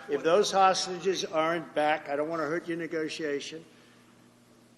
If those hostages aren't back, I don't want to hurt your negotiation.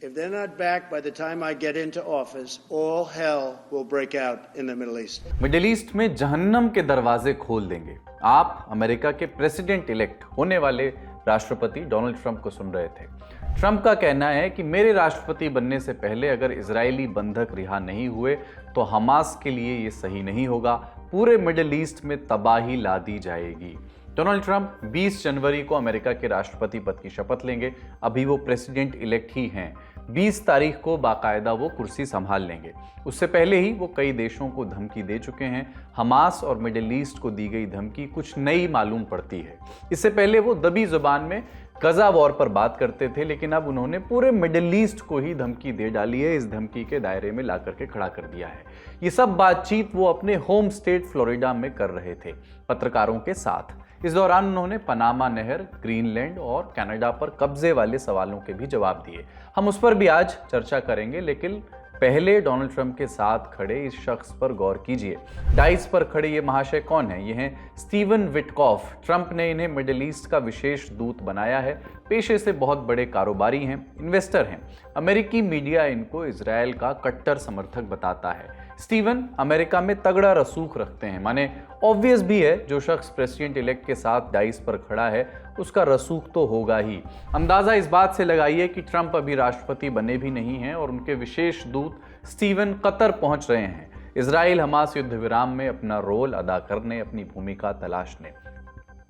If they're not back by the time I get into office, all hell will break out in the Middle East. Middle east में जहन्नम के दरवाजे खोल देंगे। आप America के president elect होने वाले राष्ट्रपति डोनाल्ड ट्रंप को सुन रहे थे। ट्रंप का कहना है कि मेरे राष्ट्रपति बनने से पहले अगर इजरायली बंधक रिहा नहीं हुए तो हमास के लिए ये सही नहीं होगा, पूरे मिडिल ईस्ट में तबाही ला दी जाएगी। डोनाल्ड ट्रंप 20 जनवरी को अमेरिका के राष्ट्रपति पद की शपथ लेंगे। अभी वो प्रेसिडेंट इलेक्ट ही हैं। 20 तारीख को बाकायदा वो कुर्सी संभाल लेंगे। उससे पहले ही वो कई देशों को धमकी दे चुके हैं। हमास और मिडिल ईस्ट को दी गई धमकी कुछ नई मालूम पड़ती है। इससे पहले वो दबी जुबान में गजा वॉर पर बात करते थे, लेकिन अब उन्होंने पूरे मिडिल ईस्ट को ही धमकी दे डाली है। इस धमकी के दायरे में ला करके खड़ा कर दिया है। ये सब बातचीत वो अपने होम स्टेट फ्लोरिडा में कर रहे थे पत्रकारों के साथ। इस दौरान उन्होंने पनामा नहर, ग्रीनलैंड और कनाडा पर कब्जे वाले सवालों के भी जवाब दिए। हम उस पर भी आज चर्चा करेंगे, लेकिन पहले डोनाल्ड ट्रंप के साथ खड़े इस शख्स पर गौर कीजिए। डाइस पर खड़े ये महाशय कौन है? ये हैं स्टीवन विटकॉफ। ट्रंप ने इन्हें मिडिल ईस्ट का विशेष दूत बनाया है। पेशे से बहुत बड़े कारोबारी हैं, इन्वेस्टर हैं। अमेरिकी मीडिया इनको इजरायल का कट्टर समर्थक बताता है। स्टीवन अमेरिका में तगड़ा रसूख रखते हैं, माने ऑब्वियस भी है, जो शख्स प्रेसिडेंट इलेक्ट के साथ डाइस पर खड़ा है उसका रसूख तो होगा ही। अंदाजा इस बात से लगाइए कि ट्रंप अभी राष्ट्रपति बने भी नहीं हैं और उनके विशेष दूत स्टीवन कतर पहुंच रहे हैं इजराइल हमास युद्ध विराम में अपना रोल अदा करने, अपनी भूमिका तलाशने।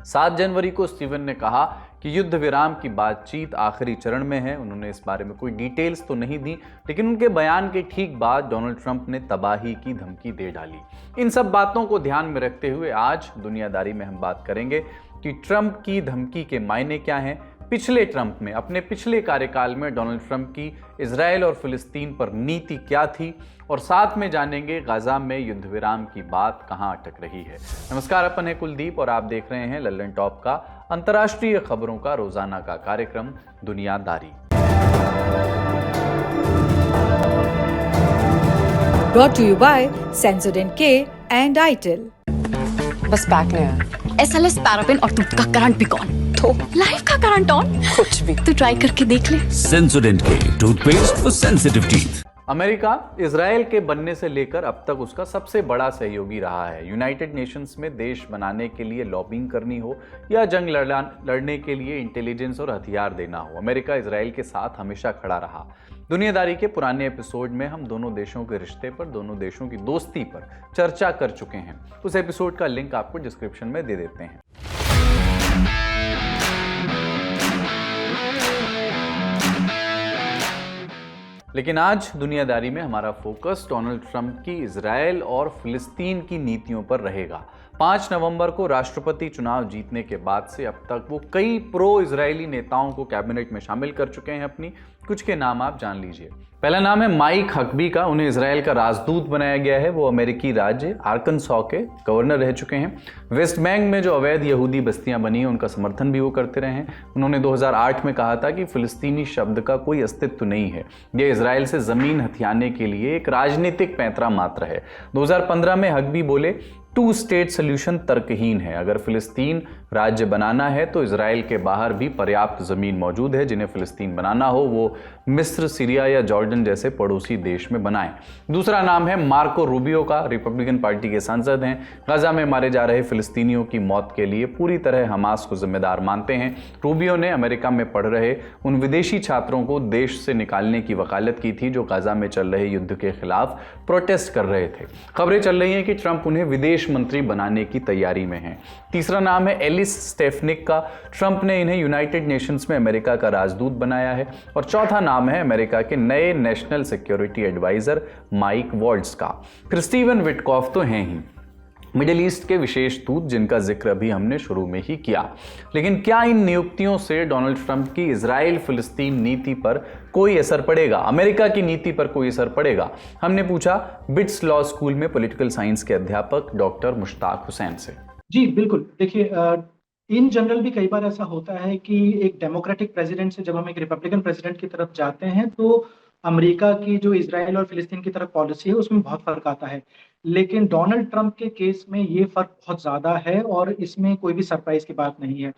7 जनवरी को स्टीवन ने कहा कि युद्ध विराम की बातचीत आखिरी चरण में है। उन्होंने इस बारे में कोई डिटेल्स तो नहीं दी, लेकिन उनके बयान के ठीक बाद डोनाल्ड ट्रंप ने तबाही की धमकी दे डाली। इन सब बातों को ध्यान में रखते हुए आज दुनियादारी में हम बात करेंगे कि ट्रंप की धमकी के मायने क्या हैं। पिछले ट्रंप में, अपने पिछले कार्यकाल में डोनाल्ड ट्रंप की इजराइल और फिलिस्तीन पर नीति क्या थी, और साथ में जानेंगे गाजा में युद्ध विराम की बात कहां अटक रही है। नमस्कार, अपन है कुलदीप और आप देख रहे हैं लल्लन टॉप का अंतर्राष्ट्रीय खबरों का रोजाना का कार्यक्रम दुनियादारी। Brought to you by Sensodyne K and ITIL। बस पैक नहीं है। SLS पैराफिन और दूध का करंट भी कौन? तो लाइफ का करंट ऑन? कुछ भी। तो ट्राई करके देख ले। Sensodyne K toothpaste for sensitive teeth. America Israel के बनने से लेकर अब तक उसका सबसे बड़ा सहयोगी रहा है। यूनाइटेड नेशंस में देश बनाने के लिए लॉबिंग करनी हो या जंग लड़ने के लिए इंटेलिजेंस और हथियार देना हो, अमेरिका इजरायल के साथ हमेशा खड़ा रहा। दुनियादारी के पुराने एपिसोड में हम दोनों देशों के रिश्ते पर, दोनों देशों की दोस्ती पर चर्चा कर चुके हैं। उस एपिसोड का लिंक आपको डिस्क्रिप्शन में दे देते हैं। लेकिन आज दुनियादारी में हमारा फोकस डोनाल्ड ट्रंप की इजरायल और फिलिस्तीन की नीतियों पर रहेगा। 5 नवंबर को राष्ट्रपति चुनाव जीतने के बाद से अब तक वो कई प्रो इजरायली नेताओं को कैबिनेट में शामिल कर चुके हैं अपनी। कुछ के नाम आप जान लीजिए। पहला नाम है माइक हकबी का। उन्हें इजरायल का राजदूत बनाया गया है। वो अमेरिकी राज्य आर्कनसॉ के गवर्नर रह चुके हैं। वेस्ट बैंक में जो अवैध यहूदी बस्तियां बनी हैं उनका समर्थन भी वो करते रहे हैं। उन्होंने 2008 में कहा था कि फिलिस्तीनी शब्द का कोई अस्तित्व नहीं है, यह इजरायल से जमीन हथियाने के लिए एक राजनीतिक पैंतरा मात्र है। 2015 में हकबी बोले 2 स्टेट सोल्यूशन तर्कहीन है। अगर फिलिस्तीन राज्य बनाना है तो इजरायल के बाहर भी पर्याप्त जमीन मौजूद है। जिन्हें फिलिस्तीन बनाना हो वो मिस्र, सीरिया या जॉर्डन जैसे पड़ोसी देश में बनाएं। दूसरा नाम है मार्को रूबियो का। रिपब्लिकन पार्टी के सांसद हैं। गाजा में मारे जा रहे फिलिस्तीनियों की मौत के लिए पूरी तरह हमास को जिम्मेदार मानते हैं। रूबियो ने अमेरिका में पढ़ रहे उन विदेशी छात्रों को देश से निकालने की वकालत की थी जो गाजा में चल रहे युद्ध के खिलाफ प्रोटेस्ट कर रहे थे। खबरें चल रही हैं कि ट्रंप उन्हें विदेश मंत्री बनाने की तैयारी में हैं। तीसरा नाम है एलिस स्टेफनिक का। ट्रंप ने इन्हें यूनाइटेड नेशंस में अमेरिका का राजदूत बनाया है। और चौथा नाम है अमेरिका के नए national security adviser Mike Waltz का। फिर स्टीवन विटकॉफ तो हैं ही, मिडिल ईस्ट के विशेष दूत, जिनका जिक्र अभी हमने शुरू में ही किया। लेकिन क्या इन नियुक्तियों से डोनाल्ड ट्रंप की इजराइल फिलिस्तीन नीति पर कोई असर पड़ेगा? अमेरिका की नीति पर कोई असर पड़ेगा? हमने पूछा बिट्स लॉ स्कूल में पॉलिटिकल साइंस के अध्यापक डॉक्टर मुश्ताक हुसैन से। जी बिल्कुल। देखिए, इन जनरल भी कई बार ऐसा होता है कि एक डेमोक्रेटिक प्रेसिडेंट से जब हम एक रिपब्लिकन प्रेसिडेंट की तरफ जाते हैं तो अमेरिका की जो इसराइल और फिलिस्तीन की तरफ पॉलिसी है उसमें बहुत फर्क आता है। लेकिन डोनाल्ड ट्रंप के केस में ये फर्क बहुत ज्यादा है और इसमें कोई भी सरप्राइज की बात नहीं है।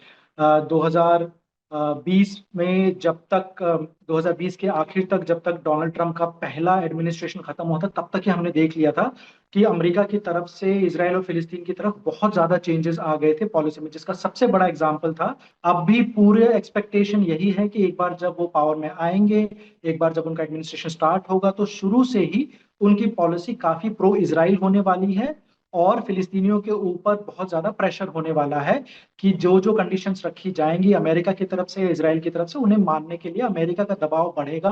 2020 में जब तक 2020 के आखिर तक जब तक डोनाल्ड ट्रंप का पहला एडमिनिस्ट्रेशन खत्म हुआ था तब तक ही हमने देख लिया था कि अमेरिका की तरफ से इसराइल और फिलिस्तीन की तरफ बहुत ज्यादा चेंजेस आ गए थे पॉलिसी में, जिसका सबसे बड़ा एग्जाम्पल था। अब भी पूरे एक्सपेक्टेशन यही है कि एक बार जब वो पावर में आएंगे, एक बार जब उनका एडमिनिस्ट्रेशन स्टार्ट होगा तो शुरू से ही उनकी पॉलिसी काफी प्रो इसराइल होने वाली है और फिलिस्तीनियों के ऊपर बहुत ज्यादा प्रेशर होने वाला है कि जो जो कंडीशंस रखी जाएंगी अमेरिका की तरफ से, इसराइल की तरफ से, उन्हें मानने के लिए अमेरिका का दबाव बढ़ेगा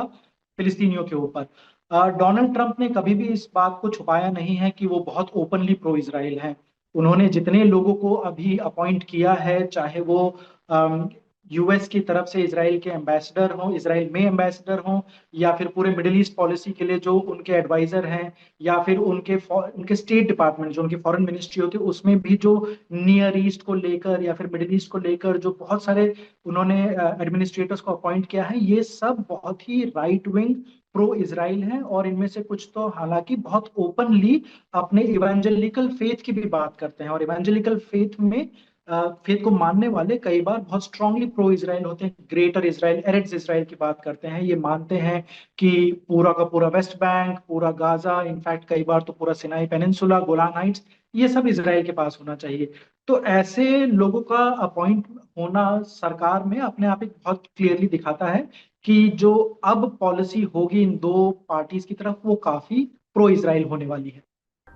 फिलिस्तीनियों के ऊपर। डोनाल्ड ट्रंप ने कभी भी इस बात को छुपाया नहीं है कि वो बहुत ओपनली प्रो इसराइल हैं। उन्होंने जितने लोगों को अभी अपॉइंट किया है, चाहे वो यूएस की तरफ से इसराइल के एम्बेसडर हों, इसराइल में एम्बेसडर हों, या फिर पूरे मिडिल ईस्ट पॉलिसी के लिए जो उनके एडवाइजर हैं, या फिर उनके स्टेट डिपार्टमेंट जो उनकी फॉरेन मिनिस्ट्री होती है उसमें भी जो नियर ईस्ट को लेकर या फिर मिडिल ईस्ट को लेकर जो बहुत सारे उन्होंने एडमिनिस्ट्रेटर्स को अपॉइंट किया है, ये सब बहुत ही राइट विंग प्रो इसराइल हैं। और इनमें से कुछ तो हालांकि बहुत ओपनली अपने इवेंजेलिकल फेथ की भी बात करते हैं, और इवेंजेलिकल फेथ को मानने वाले कई बार बहुत स्ट्रांगली प्रो इसराइल होते हैं। ग्रेटर इसराइल, एरेड्स इसराइल की बात करते हैं। ये मानते हैं कि पूरा का पूरा वेस्ट बैंक, पूरा गाजा, इनफैक्ट कई बार तो पूरा सिनाई पेनिनसुला, गोलान हाइट्स, ये सब इसराइल के पास होना चाहिए। तो ऐसे लोगों का अपॉइंट होना सरकार में अपने आप एक बहुत क्लियरली दिखाता है कि जो अब पॉलिसी होगी इन दो पार्टीज की तरफ वो काफी प्रो इसराइल होने वाली है।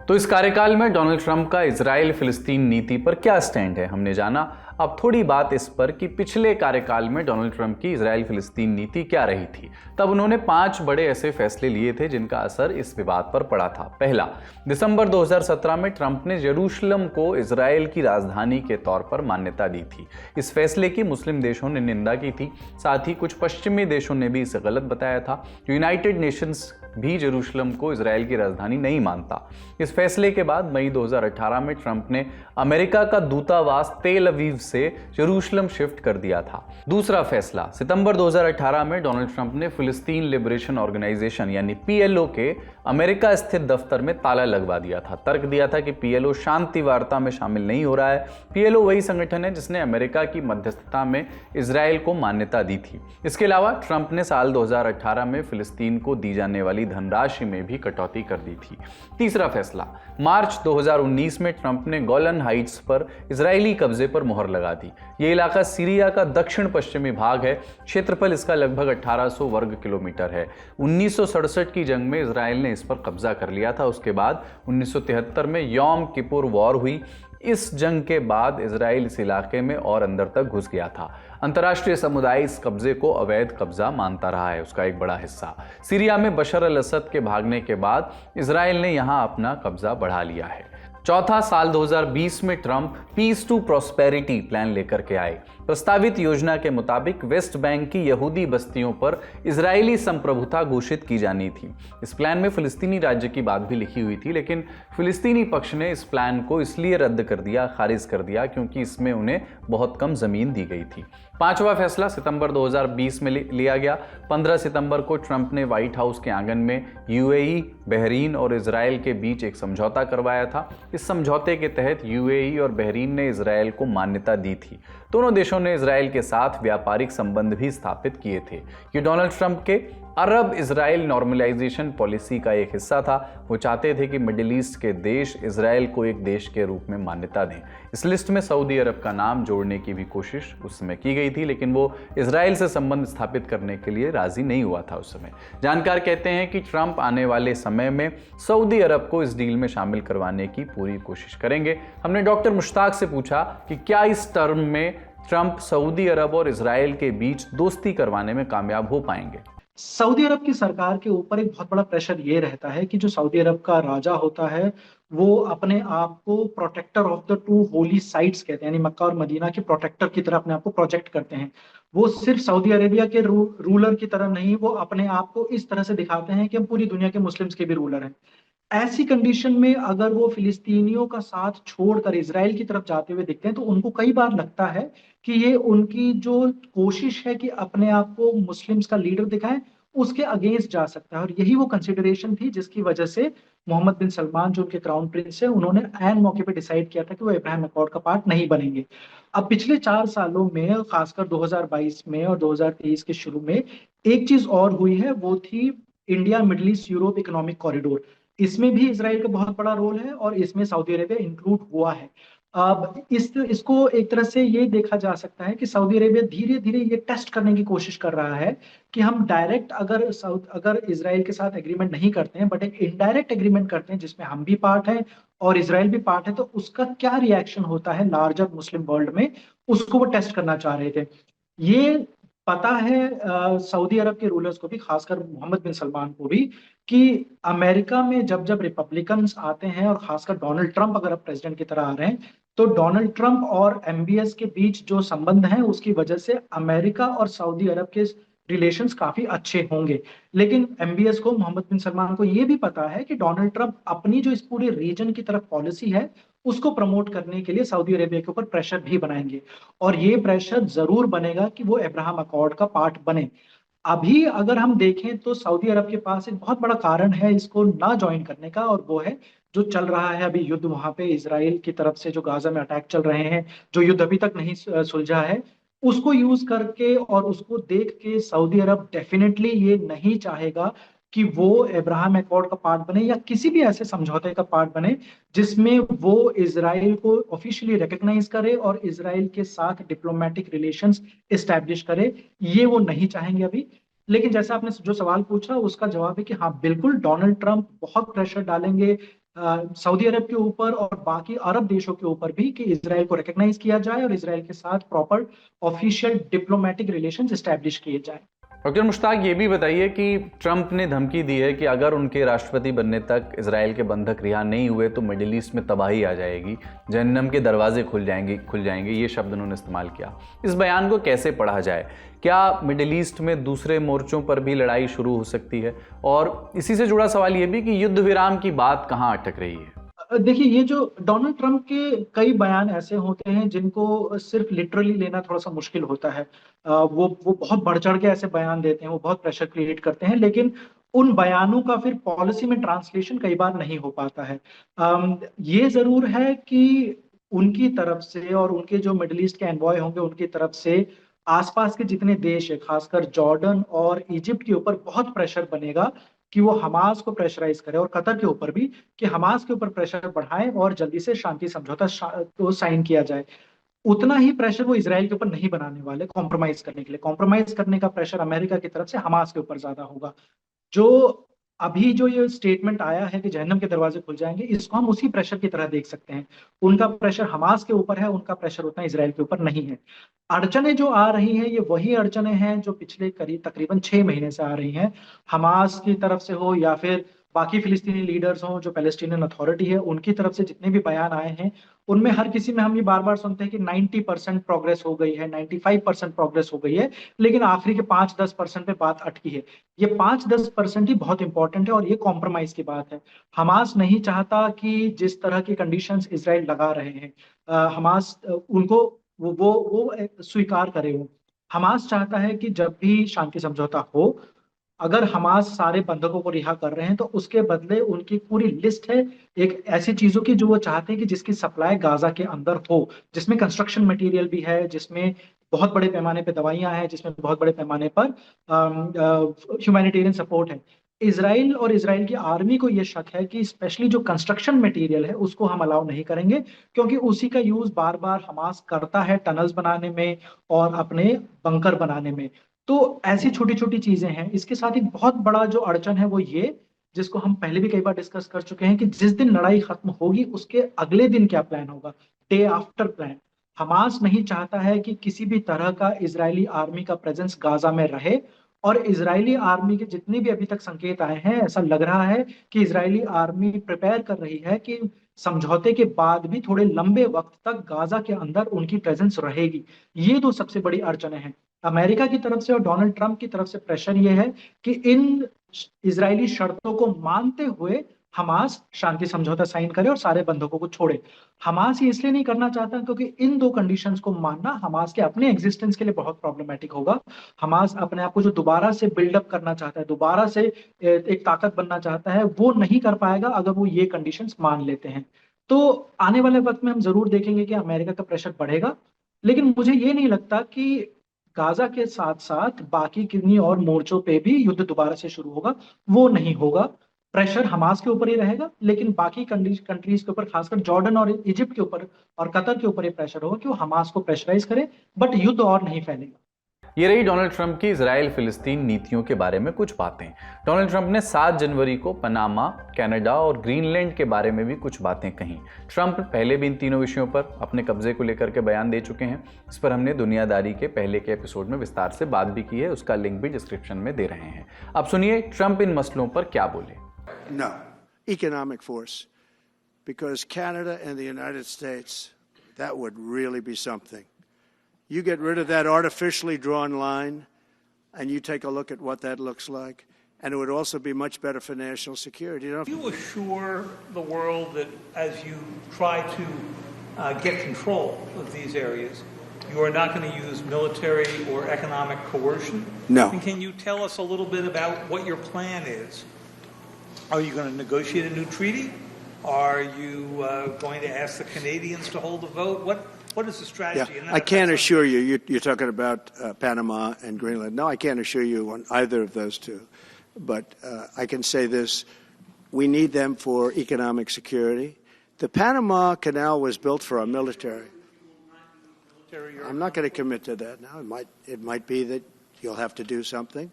तो इस कार्यकाल में डोनाल्ड ट्रंप का इजराइल फिलिस्तीन नीति पर क्या स्टैंड है हमने जाना। अब थोड़ी बात इस पर कि पिछले कार्यकाल में डोनाल्ड ट्रंप की इजराइल फिलिस्तीन नीति क्या रही थी। तब उन्होंने 5 बड़े ऐसे फैसले लिए थे जिनका असर इस विवाद पर पड़ा था। पहला, दिसंबर 2017 में ट्रंप ने यरूशलेम को इजराइल की राजधानी के तौर पर मान्यता दी थी। इस फैसले की मुस्लिम देशों ने निंदा की थी, साथ ही कुछ पश्चिमी देशों ने भी इसे गलत बताया था। यूनाइटेड नेशंस भी यरूशलेम को इजराइल की राजधानी नहीं मानता। इस फैसले के बाद मई 2018 में ट्रंप ने अमेरिका का दूतावास तेल अवीव से यरूशलेम शिफ्ट कर दिया था। दूसरा फैसला, सितंबर 2018 में डोनाल्ड ट्रंप ने फिलिस्तीन लिबरेशन ऑर्गेनाइजेशन यानी पीएलओ के अमेरिका स्थित दफ्तर में ताला लगवा दिया था। तर्क दिया था कि पीएलओ शांति वार्ता में शामिल नहीं हो रहा है। पीएलओ वही संगठन है जिसने अमेरिका की मध्यस्थता में इजराइल को मान्यता दी थी। इसके अलावा ट्रंप ने साल 2018 में फिलिस्तीन को दी जाने वाली धनराशि में भी कटौती कर दी थी। तीसरा फैसला, मार्च 2019 में ट्रंप ने गोलन हाइट्स पर इजरायली कब्जे पर मोहर लगा दी। यह इलाका सीरिया का दक्षिण पश्चिमी भाग है। क्षेत्रफल इसका लगभग 1800 वर्ग किलोमीटर है। 1967 की जंग में इजराइल ने इस पर कब्जा कर लिया था। उसके बाद 1973 में यौम किपुर वॉर हुई। इस जंग के बाद इजराइल इस इलाके में और अंदर तक घुस गया था। अंतर्राष्ट्रीय समुदाय इस कब्जे को अवैध कब्जा मानता रहा है, उसका एक बड़ा हिस्सा। सीरिया में बशर अल असद के भागने के बाद इजराइल ने यहां अपना कब्जा बढ़ा लिया है। चौथा, साल 2020 में Trump peace to prosperity plan लेकर के आए। प्रस्तावित योजना के मुताबिक वेस्ट बैंक की यहूदी बस्तियों पर इजरायली संप्रभुता घोषित की जानी थी। इस प्लान में फिलिस्तीनी राज्य की बात भी लिखी हुई थी, लेकिन फिलिस्तीनी पक्ष ने इस प्लान को इसलिए रद्द कर दिया, खारिज कर दिया, क्योंकि इसमें उन्हें बहुत कम जमीन दी गई थी। पांचवा फैसला सितंबर 2020 में लिया गया। 15 सितंबर को ट्रंप ने व्हाइट हाउस के आंगन में यूएई, बहरीन और इजराइल के बीच एक समझौता करवाया था। इस समझौते के तहत यूएई और बहरीन ने इजराइल को मान्यता दी थी। दोनों देशों ने इजराइल के साथ व्यापारिक संबंध भी स्थापित किए थे। ये डोनाल्ड ट्रंप के अरब इजराइल नॉर्मलाइजेशन पॉलिसी का एक हिस्सा था। वो चाहते थे कि मिडिल ईस्ट के देश इजराइल को एक देश के रूप में मान्यता दें। इस लिस्ट में सऊदी अरब का नाम जोड़ने की भी कोशिश उस समय की गई थी, लेकिन वो इजराइल से संबंध स्थापित करने के लिए राजी नहीं हुआ था उस समय। जानकार कहते हैं कि ट्रंप आने वाले समय में सऊदी अरब को इस डील में शामिल करवाने की पूरी कोशिश करेंगे। हमने डॉक्टर मुश्ताक से पूछा कि क्या इस टर्म में ट्रंप सऊदी अरब और इजराइल के बीच दोस्ती करवाने में कामयाब हो पाएंगे। सऊदी अरब की सरकार के ऊपर एक बहुत बड़ा प्रेशर ये रहता है कि जो सऊदी अरब का राजा होता है वो अपने आप को protector of the two holy sites कहते हैं, यानी मक्का और मदीना के प्रोटेक्टर की तरह अपने आप को प्रोजेक्ट करते हैं। वो सिर्फ सऊदी अरेबिया के रूलर की तरह नहीं, वो अपने आप को इस तरह से दिखाते हैं कि हम पूरी दुनिया के मुस्लिम्स के भी रूलर हैं। ऐसी कंडीशन में अगर वो फिलिस्तीनियों का साथ छोड़कर इजराइल की तरफ जाते हुए दिखते हैं तो उनको कई बार लगता है कि ये उनकी जो कोशिश है कि अपने आप को मुस्लिम्स का लीडर दिखाएं, उसके अगेंस्ट जा सकता है। और यही वो कंसिडरेशन थी जिसकी वजह से मोहम्मद बिन सलमान जो उनके क्राउन प्रिंस है, उन्होंने ऐन मौके पे डिसाइड किया था कि वो अब्राहम अकॉर्ड का पार्ट नहीं बनेंगे। अब पिछले 4 सालों में, खासकर 2022 में और 2023 के शुरू में, एक चीज और हुई है, वो थी India middle east Europe economic corridor. इसमें भी इसराइल का बहुत बड़ा रोल है और इसमें सऊदी अरेबिया इंक्लूड हुआ है। अब इसको एक तरह से ये देखा जा सकता है कि सऊदी अरेबिया धीरे धीरे ये टेस्ट करने की कोशिश कर रहा है कि हम डायरेक्ट अगर इसराइल के साथ एग्रीमेंट नहीं करते हैं, बट एक इनडायरेक्ट एग्रीमेंट करते हैं जिसमें हम भी पार्ट हैं और इसराइल भी पार्ट है, तो उसका क्या रिएक्शन होता है लार्जर मुस्लिम वर्ल्ड में, उसको वो टेस्ट करना चाह रहे थे। ये पता है सऊदी अरब के रूलर्स को भी, खासकर मोहम्मद बिन सलमान को भी, कि अमेरिका में जब जब रिपब्लिकन्स आते हैं और खासकर डोनाल्ड ट्रंप अगर अब प्रेसिडेंट की तरह आ रहे हैं, तो डोनाल्ड ट्रंप और एमबीएस के बीच जो संबंध है उसकी वजह से अमेरिका और सऊदी अरब के रिलेशंस काफी अच्छे होंगे। लेकिन एमबीएस को, मोहम्मद बिन सलमान को, ये भी पता है कि डोनाल्ड ट्रंप अपनी जो इस पूरे रीजन की तरफ पॉलिसी है उसको प्रमोट करने के लिए सऊदी अरेबिया के ऊपर प्रेशर भी बनाएंगे। और ये प्रेशर जरूर बनेगा कि वो अब्राहम अकॉर्ड का पार्ट बने। अभी अगर हम देखें तो सऊदी अरब के पास एक बहुत बड़ा कारण है इसको ना ज्वाइन करने का, और वो है जो चल रहा है अभी युद्ध वहां पे इसराइल की तरफ से, जो गाजा में अटैक चल रहे हैं, जो युद्ध अभी तक नहीं सुलझा है, उसको यूज करके और उसको देख के सऊदी अरब डेफिनेटली ये नहीं चाहेगा कि वो अब्राहम अकॉर्ड का पार्ट बने या किसी भी ऐसे समझौते का पार्ट बने जिसमें वो इसराइल को ऑफिशियली रिकॉग्नाइज करे और इसराइल के साथ डिप्लोमेटिक रिलेशंस एस्टैब्लिश करे। ये वो नहीं चाहेंगे अभी। लेकिन जैसा आपने जो सवाल पूछा उसका जवाब है कि हाँ, बिल्कुल डोनाल्ड ट्रंप बहुत प्रेशर डालेंगे सऊदी अरब के ऊपर और बाकी अरब देशों के ऊपर भी कि इसराइल को रिकॉग्नाइज किया जाए और इसराइल के साथ proper official diplomatic relations establish किए जाए। डॉक्टर मुश्ताक, ये भी बताइए कि ट्रंप ने धमकी दी है कि अगर उनके राष्ट्रपति बनने तक इजराइल के बंधक रिहा नहीं हुए तो मिडिल ईस्ट में तबाही आ जाएगी, जहन्नम के दरवाजे खुल जाएंगे, ये शब्द उन्होंने इस्तेमाल किया। इस बयान को कैसे पढ़ा जाए? क्या मिडिल ईस्ट में दूसरे मोर्चों पर भी लड़ाई शुरू हो सकती है? और इसी से जुड़ा सवाल ये भी कि युद्ध विराम की बात कहाँ अटक रही है? देखिए, ये जो डोनाल्ड ट्रंप के कई बयान ऐसे होते हैं जिनको सिर्फ लिटरली लेना थोड़ा सा मुश्किल होता है। वो बहुत बढ़ चढ़ के ऐसे बयान देते हैं, वो बहुत प्रेशर क्रिएट करते हैं, लेकिन उन बयानों का फिर पॉलिसी में ट्रांसलेशन कई बार नहीं हो पाता है। ये जरूर है कि उनकी तरफ से और उनके जो मिडिल ईस्ट के एनवॉय होंगे उनकी तरफ से आसपास के जितने देश है, खासकर जॉर्डन और इजिप्ट के ऊपर बहुत प्रेशर बनेगा कि वो हमास को प्रेशराइज करे, और कतर के ऊपर भी कि हमास के ऊपर प्रेशर बढ़ाएं और जल्दी से शांति समझौता को साइन किया जाए। उतना ही प्रेशर वो इसराइल के ऊपर नहीं बनाने वाले कॉम्प्रोमाइज करने के लिए। कॉम्प्रोमाइज करने का प्रेशर अमेरिका की तरफ से हमास के ऊपर ज्यादा होगा। जो अभी जो ये स्टेटमेंट आया है कि जहन्नम के दरवाजे खुल जाएंगे, इसको हम उसी प्रेशर की तरह देख सकते हैं। उनका प्रेशर हमास के ऊपर है, उनका प्रेशर उतना इसराइल के ऊपर नहीं है। अड़चने जो आ रही हैं ये वही अड़चने हैं जो पिछले करीब तकरीबन 6 महीने से आ रही हैं, हमास की तरफ से हो या फिर बाकी फिलिस्तीनी लीडर्स हों, जो पैलेस्टीनियन अथॉरिटी है उनकी तरफ से जितने भी बयान आए हैं, उनमें हर किसी में हम ये बार बार सुनते हैं कि 90% प्रोग्रेस हो गई है, 95% प्रोग्रेस हो गई है, लेकिन आखिरी के 5-10% पे बात अटकी है। ये 5-10% ही बहुत इंपॉर्टेंट है और ये कॉम्प्रोमाइज की बात है। हमास नहीं चाहता कि जिस तरह की कंडीशंस इसराइल लगा रहे हैं, हमास उनको वो स्वीकार करे। वो हमास चाहता है कि जब भी शांति समझौता हो, अगर हमास सारे बंधकों को रिहा कर रहे हैं तो उसके बदले उनकी पूरी लिस्ट है एक ऐसी चीजों की जो वो चाहते हैं कि जिसकी सप्लाई गाजा के अंदर हो, जिसमें कंस्ट्रक्शन मटेरियल भी है, जिसमें बहुत बड़े पैमाने पर दवाइयां हैं, जिसमें बहुत बड़े पैमाने पर ह्यूमैनिटेरियन सपोर्ट है। इसराइल और इसराइल की आर्मी को यह शक है कि स्पेशली जो कंस्ट्रक्शन मटेरियल है उसको हम अलाउ नहीं करेंगे, क्योंकि उसी का यूज बार बार हमास करता है टनल्स बनाने में और अपने बंकर बनाने में। तो ऐसी छोटी छोटी चीजें हैं। इसके साथ एक बहुत बड़ा जो अड़चन है वो ये, जिसको हम पहले भी कई बार डिस्कस कर चुके हैं, कि जिस दिन लड़ाई खत्म होगी उसके अगले दिन क्या प्लान होगा, डे आफ्टर प्लान। हमास नहीं चाहता है कि किसी भी तरह का इजरायली आर्मी का प्रेजेंस गाजा में रहे, और इजरायली आर्मी के जितने भी अभी तक संकेत आए हैं, ऐसा लग रहा है कि इजरायली आर्मी प्रिपेयर कर रही है कि समझौते के बाद भी थोड़े लंबे वक्त तक गाजा के अंदर उनकी प्रेजेंस रहेगी। ये दो सबसे बड़ी अड़चने हैं। अमेरिका की तरफ से और डोनाल्ड ट्रंप की तरफ से प्रेशर ये है कि इन इजरायली शर्तों को मानते हुए हमास शांति समझौता साइन करे और सारे बंधकों को छोड़े। हमास ये इसलिए नहीं करना चाहता क्योंकि इन दो कंडीशंस को मानना हमास के अपने एग्जिस्टेंस के लिए बहुत प्रॉब्लमेटिक होगा। हमास अपने आप को जो दोबारा से बिल्डअप करना चाहता है, दोबारा से एक ताकत बनना चाहता है, वो नहीं कर पाएगा अगर वो ये कंडीशंस मान लेते हैं। तो आने वाले वक्त में हम जरूर देखेंगे कि अमेरिका का प्रेशर बढ़ेगा, लेकिन मुझे ये नहीं लगता कि गाजा के साथ साथ बाकी किन्हीं और मोर्चों पे भी युद्ध दोबारा से शुरू होगा। वो नहीं होगा। प्रेशर हमास के ऊपर ही रहेगा, लेकिन बाकी कंट्रीज के ऊपर, खासकर जॉर्डन और इजिप्ट के ऊपर और कतर के ऊपर ये प्रेशर होगा कि वो हमास को प्रेशराइज करे, बट युद्ध और नहीं फैलेगा। ये रही डोनाल्ड ट्रंप की इजराइल फिलिस्तीन नीतियों के बारे में कुछ बातें। डोनाल्ड ट्रंप ने 7 जनवरी को पनामा, कनाडा और ग्रीनलैंड के बारे में भी कुछ बातें कहीं। ट्रंप पहले भी इन तीनों विषयों पर अपने कब्जे को लेकर के बयान दे चुके हैं। इस पर हमने दुनियादारी के पहले के एपिसोड में विस्तार से बात भी की है, उसका लिंक भी डिस्क्रिप्शन में दे रहे हैं। अब सुनिए ट्रंप इन मसलों पर क्या बोले। No, economic force, because Canada and the United States, that would really be something. You get rid of that artificially drawn line, and you take a look at what that looks like, and it would also be much better for national security. You assure the world that as you try to get control of these areas, you are not going to use military or economic coercion? No. And can you tell us a little bit about what your plan is? Are you going to negotiate a new treaty? Are you going to ask the Canadians to hold a vote? What is the strategy? Yeah, I can't assure you. You're talking about Panama and Greenland. No, I can't assure you on either of those two. But I can say this. We need them for economic security. The Panama Canal was built for our military. I'm not going to commit to that now. It might be that you'll have to do something.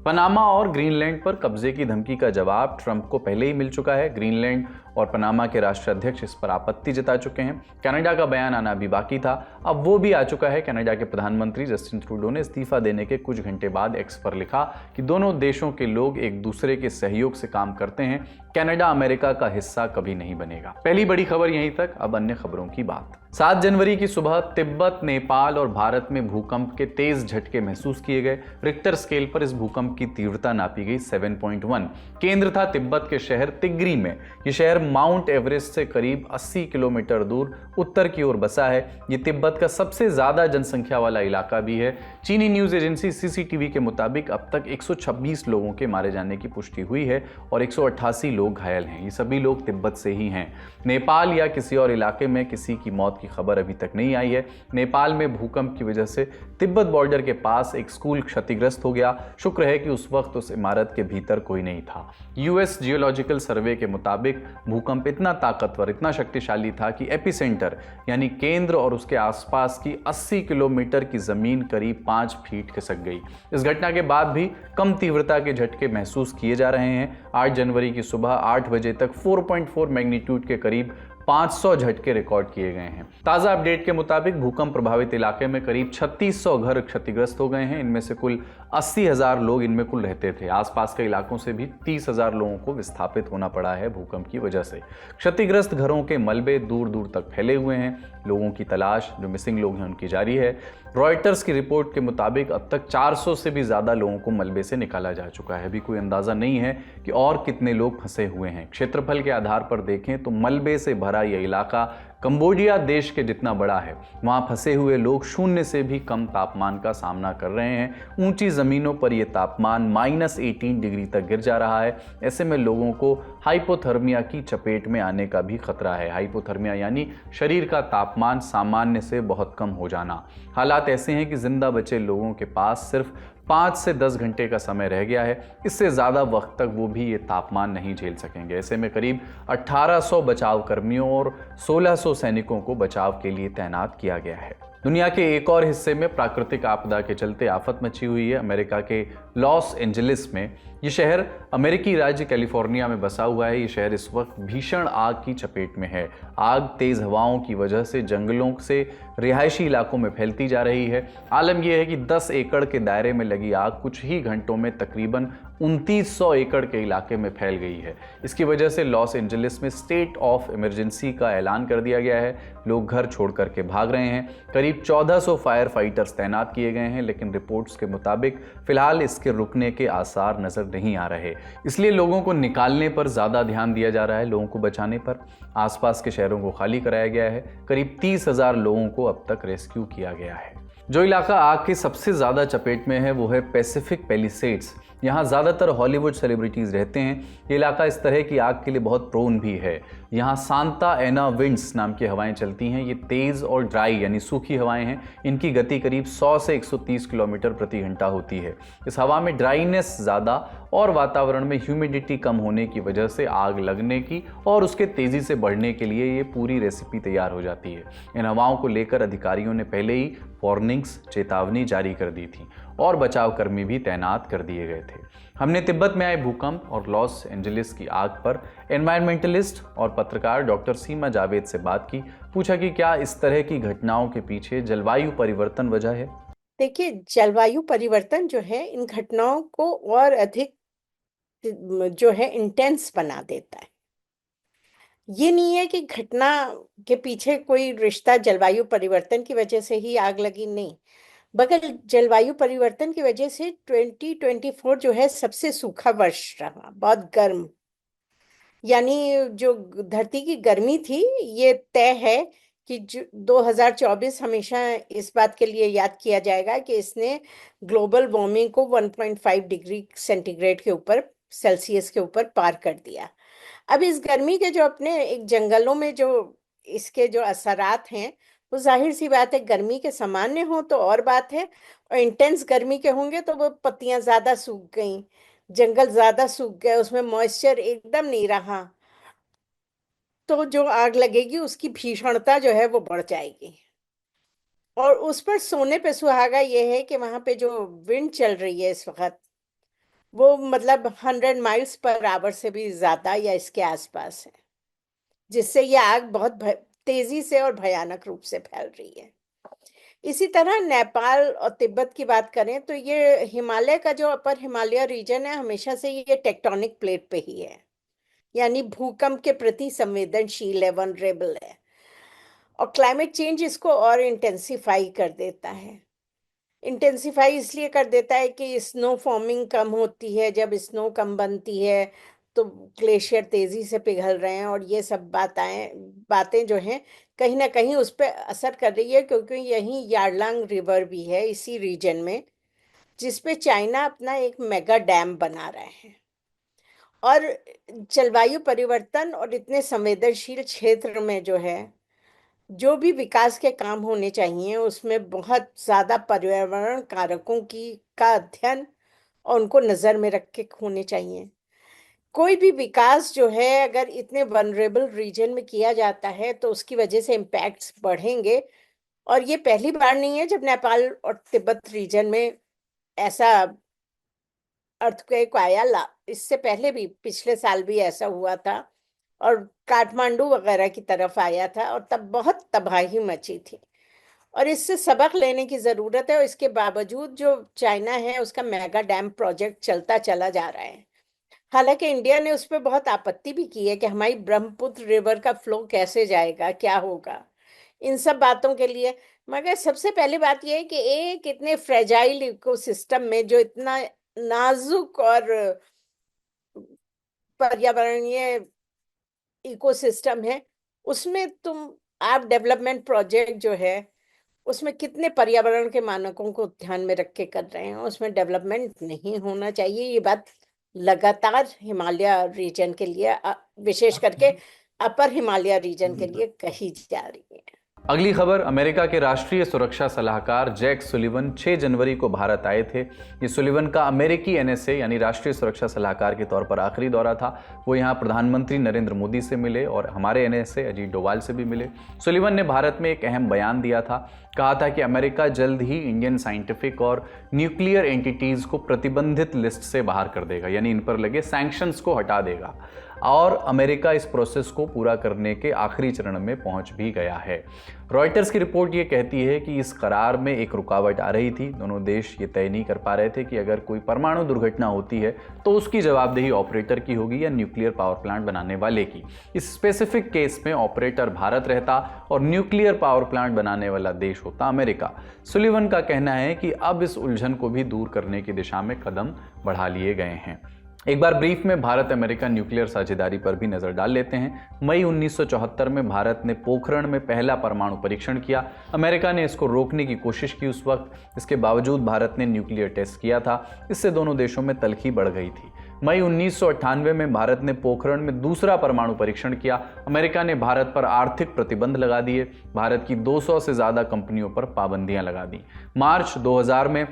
Panama और Greenland पर कब्जे की धमकी का जवाब Trump को पहले ही मिल चुका है। ग्रीनलैंड और पनामा के राष्ट्राध्यक्ष इस पर आपत्ति जता चुके हैं। कनाडा का बयान आना भी बाकी था, अब वो भी आ चुका है। कनाडा के प्रधानमंत्री जस्टिन ट्रूडो ने इस्तीफा देने के कुछ घंटे बाद एक्स पर लिखा कि दोनों देशों के लोग एक दूसरे के सहयोग से काम करते हैं। कनाडा अमेरिका का हिस्सा कभी नहीं बनेगा। पहली बड़ी खबर यहीं तक, अब अन्य खबरों की बात। 7 जनवरी की सुबह तिब्बत, नेपाल और भारत में भूकंप के तेज झटके महसूस किए गए। रिक्टर स्केल पर इस भूकंप की तीव्रता नापी गई 7.1। केंद्र था तिब्बत के शहर तिग्री में। यह शहर माउंट एवरेस्ट से करीब 80 किलोमीटर दूर उत्तर की ओर बसा है। यह तिब्बत का सबसे ज्यादा जनसंख्या वाला इलाका भी है। चीनी न्यूज एजेंसी सीसीटीवी के मुताबिक अब तक 126 लोगों के मारे जाने की पुष्टि हुई है और 188 लोग घायल हैं। ये सभी लोग तिब्बत से ही हैं। नेपाल या किसी और इलाके में किसी की मौत की खबर अभी तक नहीं आई है। नेपाल में भूकंप की वजह से तिब्बत बॉर्डर के पास एक स्कूल क्षतिग्रस्त हो गया। शुक्र है कि उस वक्त उस इमारत के भीतर कोई नहीं था। यूएस जियोलॉजिकल सर्वे के मुताबिक भूकंप इतना ताकतवर, इतना शक्तिशाली था कि एपिसेंटर यानी केंद्र और उसके आसपास की 80 किलोमीटर की जमीन करीब 5 फीट खिसक गई। इस घटना के बाद भी कम तीव्रता के झटके महसूस किए जा रहे हैं। 8 जनवरी की सुबह 8 बजे तक 4.4 मैग्नीट्यूड के करीब 500 झटके रिकॉर्ड किए गए हैं। ताजा अपडेट के मुताबिक भूकंप प्रभावित इलाके में करीब 3600 घर क्षतिग्रस्त हो गए हैं। इनमें से कुल 80,000 लोग इनमें कुल रहते थे। आसपास के इलाकों से भी 30,000 लोगों को विस्थापित होना पड़ा है भूकंप की वजह से। क्षतिग्रस्त घरों के मलबे दूर दूर तक फैले हुए हैं। लोगों की तलाश, जो मिसिंग लोग हैं, उनकी जारी है। रॉयटर्स की रिपोर्ट के मुताबिक अब तक 400 से भी ज्यादा लोगों को मलबे से निकाला जा चुका है। अभी कोई अंदाजा नहीं है कि और कितने लोग फंसे हुए हैं। क्षेत्रफल के आधार पर देखें तो मलबे से भरा यह इलाका कंबोडिया देश के जितना बड़ा है। वहां फंसे हुए लोग शून्य से भी कम तापमान का सामना कर रहे हैं। ऊंची जमीनों पर यह तापमान -18 डिग्री तक गिर जा रहा है। ऐसे में लोगों को हाइपोथर्मिया की चपेट में आने का भी खतरा है। हाइपोथर्मिया यानी शरीर का तापमान सामान्य से बहुत कम हो जाना। हालात ऐसे हैं कि जिंदा बचे लोगों के पास सिर्फ 5 से 10 घंटे का समय रह गया है। इससे ज़्यादा वक्त तक वो भी ये तापमान नहीं झेल सकेंगे। ऐसे में करीब 1800 बचाव कर्मियों और 1600 सैनिकों को बचाव के लिए तैनात किया गया है। दुनिया के एक और हिस्से में प्राकृतिक आपदा के चलते आफत मची हुई है। अमेरिका के लॉस एंजलिस में ये शहर अमेरिकी राज्य कैलिफोर्निया में बसा हुआ है। ये शहर इस वक्त भीषण आग की चपेट में है। आग तेज हवाओं की वजह से जंगलों से रिहायशी इलाकों में फैलती जा रही है। आलम यह है कि 10 एकड़ के दायरे में लगी आग कुछ ही घंटों में तकरीबन 2900 एकड़ के इलाके में फैल गई है। इसकी वजह से लॉस एंजलिस में स्टेट ऑफ इमरजेंसी का ऐलान कर दिया गया है। लोग घर छोड़ करके भाग रहे हैं। करीब 1400 फायर फाइटर्स तैनात किए गए हैं, लेकिन रिपोर्ट्स के मुताबिक फिलहाल इसके रुकने के आसार नजर नहीं आ रहे। इसलिए लोगों को निकालने पर ज्यादा ध्यान दिया जा रहा है, लोगों को बचाने पर। आसपास के शहरों को खाली कराया गया है। करीब 30,000 लोगों को अब तक रेस्क्यू किया गया है। जो इलाका आग की सबसे ज्यादा चपेट में है वो है पैसिफिक पैलिसेड्स। यहाँ ज़्यादातर हॉलीवुड सेलिब्रिटीज़ रहते हैं। ये इलाका इस तरह की आग के लिए बहुत प्रोन भी है। यहाँ सांता एना विंड्स नाम की हवाएं चलती हैं। ये तेज़ और ड्राई यानी सूखी हवाएं हैं। इनकी गति करीब 100 से 130 किलोमीटर प्रति घंटा होती है। इस हवा में ड्राइनेस ज़्यादा और वातावरण में ह्यूमिडिटी कम होने की वजह से आग लगने की और उसके तेज़ी से बढ़ने के लिए ये पूरी रेसिपी तैयार हो जाती है। इन हवाओं को लेकर अधिकारियों ने पहले ही वार्निंग्स चेतावनी जारी कर दी थी और बचाव कर्मी भी तैनात कर दिए गए थे। हमने तिब्बत में आए भूकंप और लॉस एंजलिस की आग पर एनवायरमेंटलिस्ट और पत्रकार डॉक्टर सीमा जावेद से बात की। पूछा कि क्या इस तरह की घटनाओं के पीछे जलवायु परिवर्तन वजह है। देखिए, जलवायु परिवर्तन जो है इन घटनाओं को और अधिक जो है इंटेंस बना देता है। ये नहीं है कि घटना के पीछे कोई रिश्ता जलवायु परिवर्तन की वजह से ही आग लगी, नहीं, बगैर जलवायु परिवर्तन की वजह से 2024 जो है सबसे सूखा वर्ष रहा, बहुत गर्म। यानी जो धरती की गर्मी थी, ये तय है कि 2024 हमेशा इस बात के लिए याद किया जाएगा कि इसने ग्लोबल वार्मिंग को 1.5 डिग्री सेंटीग्रेड के ऊपर, सेल्सियस के ऊपर पार कर दिया। अब इस गर्मी के जो अपने एक जंगलों में जो इसके जो असरात हैं, वो जाहिर सी बात है गर्मी के सामान्य हो तो और बात है, और इंटेंस गर्मी के होंगे तो वो पत्तियां ज्यादा सूख गई, जंगल ज्यादा सूख गए, उसमें मॉइस्चर एकदम नहीं रहा, तो जो आग लगेगी उसकी भीषणता जो है वो बढ़ जाएगी। और उस पर सोने पे सुहागा ये है कि वहां पे जो विंड चल रही है इस वक्त, वो मतलब 100 माइल्स पर आवर से भी ज्यादा या इसके आसपास है, जिससे ये आग बहुत तेजी से और भयानक रूप से फैल रही है। इसी तरह नेपाल और तिब्बत की बात करें तो ये हिमालय का जो अपर हिमालय रीजन है, हमेशा से ये टेक्टोनिक प्लेट पे ही है, यानी भूकंप के प्रति संवेदनशील है, वनरेबल है। और क्लाइमेट चेंज इसको और इंटेंसिफाई कर देता है। इंटेंसिफाई इसलिए कर देता है कि स्नो फॉर्मिंग कम होती है, जब स्नो कम बनती है तो ग्लेशियर तेजी से पिघल रहे हैं, और ये सब बातें जो हैं कहीं ना कहीं उस पर असर कर रही है, क्योंकि यहीं यारलंग रिवर भी है इसी रीजन में, जिसपे चाइना अपना एक मेगा डैम बना रहे हैं। और जलवायु परिवर्तन और इतने संवेदनशील क्षेत्र में जो है, जो भी विकास के काम होने चाहिए उसमें बहुत ज्यादा पर्यावरण कारकों का अध्ययन और उनको नजर में रख के होने चाहिए। कोई भी विकास जो है अगर इतने वनरेबल रीजन में किया जाता है तो उसकी वजह से इम्पैक्ट्स बढ़ेंगे। और ये पहली बार नहीं है जब नेपाल और तिब्बत रीजन में ऐसा अर्थक्वेक आया, इससे पहले भी पिछले साल भी ऐसा हुआ था, और काठमांडू वगैरह की तरफ आया था, और तब बहुत तबाही मची थी। और इससे सबक लेने की जरूरत है, और इसके बावजूद जो चाइना है उसका मेगा डैम प्रोजेक्ट चलता चला जा रहा है। हालांकि इंडिया ने उस पर बहुत आपत्ति भी की है कि हमारी ब्रह्मपुत्र रिवर का फ्लो कैसे जाएगा, क्या होगा, इन सब बातों के लिए। मगर सबसे पहली बात यह है कि एक इतने फ्रेजाइल इकोसिस्टम में जो इतना नाजुक और पर्यावरणीय इकोसिस्टम है, उसमें आप डेवलपमेंट प्रोजेक्ट जो है उसमें कितने पर्यावरण के मानकों को ध्यान में रख के कर रहे हैं, उसमें डेवलपमेंट नहीं होना चाहिए। ये बात लगातार हिमालय रीजन के लिए, विशेष करके अपर हिमालय रीजन के लिए कही जा रही है। अगली खबर, अमेरिका के राष्ट्रीय सुरक्षा सलाहकार जैक सुलिवन 6 जनवरी को भारत आए थे। ये सुलिवन का अमेरिकी एनएसए यानी राष्ट्रीय सुरक्षा सलाहकार के तौर पर आखिरी दौरा था। वो यहाँ प्रधानमंत्री नरेंद्र मोदी से मिले और हमारे एनएसए अजीत डोवाल से भी मिले। सुलिवन ने भारत में एक अहम बयान दिया था। कहा था कि अमेरिका जल्द ही इंडियन साइंटिफिक और न्यूक्लियर एंटिटीज़ को प्रतिबंधित लिस्ट से बाहर कर देगा, यानी इन पर लगे सैंक्शंस को हटा देगा। और अमेरिका इस प्रोसेस को पूरा करने के आखिरी चरण में पहुंच भी गया है। रॉयटर्स की रिपोर्ट ये कहती है कि इस करार में एक रुकावट आ रही थी। दोनों देश ये तय नहीं कर पा रहे थे कि अगर कोई परमाणु दुर्घटना होती है तो उसकी जवाबदेही ऑपरेटर की होगी या न्यूक्लियर पावर प्लांट बनाने वाले की। इस स्पेसिफिक केस में ऑपरेटर भारत रहता और न्यूक्लियर पावर प्लांट बनाने वाला देश होता अमेरिका। सुलिवन का कहना है कि अब इस उलझन को भी दूर करने की दिशा में कदम बढ़ा लिए गए हैं। एक बार ब्रीफ में भारत अमेरिका न्यूक्लियर साझेदारी पर भी नजर डाल लेते हैं। मई 1974 में भारत ने पोखरण में पहला परमाणु परीक्षण किया। अमेरिका ने इसको रोकने की कोशिश की उस वक्त। इसके बावजूद भारत ने न्यूक्लियर टेस्ट किया था। इससे दोनों देशों में तल्खी बढ़ गई थी। मई 1998 में भारत ने पोखरण में दूसरा परमाणु परीक्षण किया। अमेरिका ने भारत पर आर्थिक प्रतिबंध लगा दिए। भारत की 200 से ज्यादा कंपनियों पर पाबंदियां लगा दी। मार्च 2000 में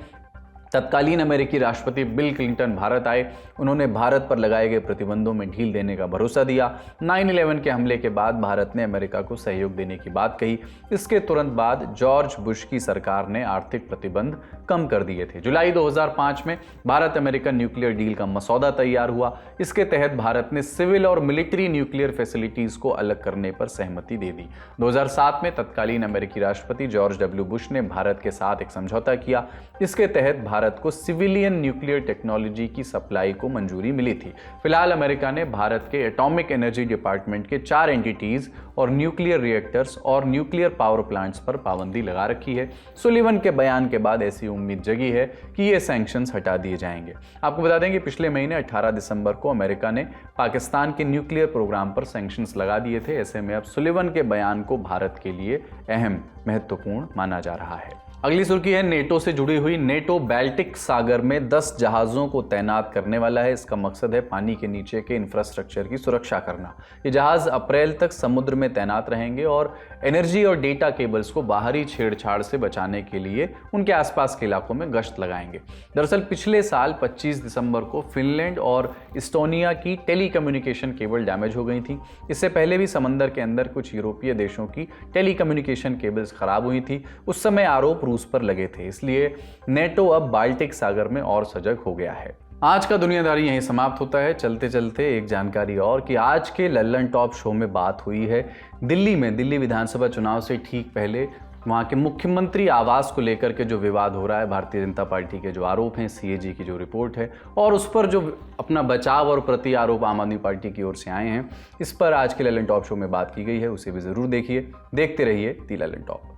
तत्कालीन अमेरिकी राष्ट्रपति बिल क्लिंटन भारत आए। उन्होंने भारत पर लगाए गए प्रतिबंधों में ढील देने का भरोसा दिया। 9/11 के हमले के बाद भारत ने अमेरिका को सहयोग देने की बात कही। इसके तुरंत बाद जॉर्ज बुश की सरकार ने आर्थिक प्रतिबंध कम कर दिए थे। जुलाई 2005 में भारत अमेरिकन न्यूक्लियर डील का मसौदा तैयार हुआ। इसके तहत भारत ने सिविल और मिलिट्री न्यूक्लियर फैसिलिटीज को अलग करने पर सहमति दे दी। 2007 में तत्कालीन अमेरिकी राष्ट्रपति जॉर्ज डब्ल्यू बुश ने भारत के साथ एक समझौता किया। इसके तहत भारत को सिविलियन न्यूक्लियर टेक्नोलॉजी की सप्लाई को मंजूरी मिली थी। फिलहाल अमेरिका ने भारत के एटॉमिक एनर्जी डिपार्टमेंट के 4 एंटिटीज और न्यूक्लियर रिएक्टर्स और न्यूक्लियर पावर प्लांट्स पर पाबंदी लगा रखी है। सुलिवन के बयान के बाद ऐसी उम्मीद जगी है कि ये सैंक्शंस हटा दिए जाएंगे। आपको बता दें कि पिछले महीने 18 दिसंबर को अमेरिका ने पाकिस्तान के न्यूक्लियर प्रोग्राम पर सैंक्शंस लगा दिए थे। ऐसे में अब सुलिवन के बयान को भारत के लिए अहम महत्वपूर्ण माना जा रहा है। अगली सुर्खी है नेटो से जुड़ी हुई। नेटो बाल्टिक सागर में 10 जहाज़ों को तैनात करने वाला है। इसका मकसद है पानी के नीचे के इंफ्रास्ट्रक्चर की सुरक्षा करना। ये जहाज़ अप्रैल तक समुद्र में तैनात रहेंगे और एनर्जी और डेटा केबल्स को बाहरी छेड़छाड़ से बचाने के लिए उनके आसपास के इलाकों में गश्त लगाएंगे। दरअसल पिछले साल 25 दिसंबर को फिनलैंड और इस्टोनिया की टेलीकम्युनिकेशन केबल डैमेज हो गई थी। इससे पहले भी समंदर के अंदर कुछ यूरोपीय देशों की टेलीकम्युनिकेशन केबल्स खराब हुई थी। उस समय आरोप रूस पर लगे थे। इसलिए नेटो अब बाल्टिक सागर में और सजग हो गया है। आज का दुनियादारी यहीं समाप्त होता है। चलते चलते एक जानकारी और कि आज के लल्लन टॉप शो में बात हुई है दिल्ली विधानसभा चुनाव से ठीक पहले वहाँ के मुख्यमंत्री आवास को लेकर के जो विवाद हो रहा है, भारतीय जनता पार्टी के जो आरोप हैं, सीएजी की जो रिपोर्ट है और उस पर जो अपना बचाव और प्रति आरोप आम आदमी पार्टी की ओर से आए हैं, इस पर आज के लल्लन टॉप शो में बात की गई है। उसे भी ज़रूर देखिए। देखते रहिए दी लल्लन टॉप।